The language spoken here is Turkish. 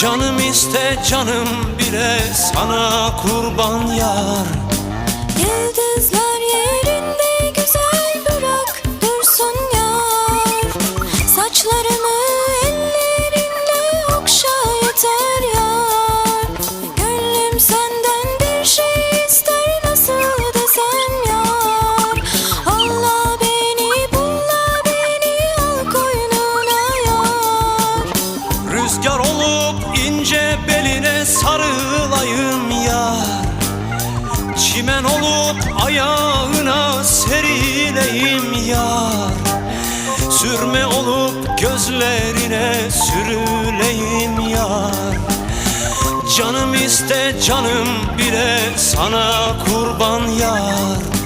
Canım iste canım bile sana kurban yar. Yıldızlar yerinde güzel bırak dursun yar. Saçlarımı ellerinle okşa yeter yar. Gönlüm senden bir şey ister, nasıl desem yar. Allah beni bulla beni al koynuna yar. Rüzgar olup ince beline sarılayım yar. Çimen olup ayağına serileyim yar. Sürme olup gözlerine sürüleyim yar. Canım iste canım bile sana kurban yar.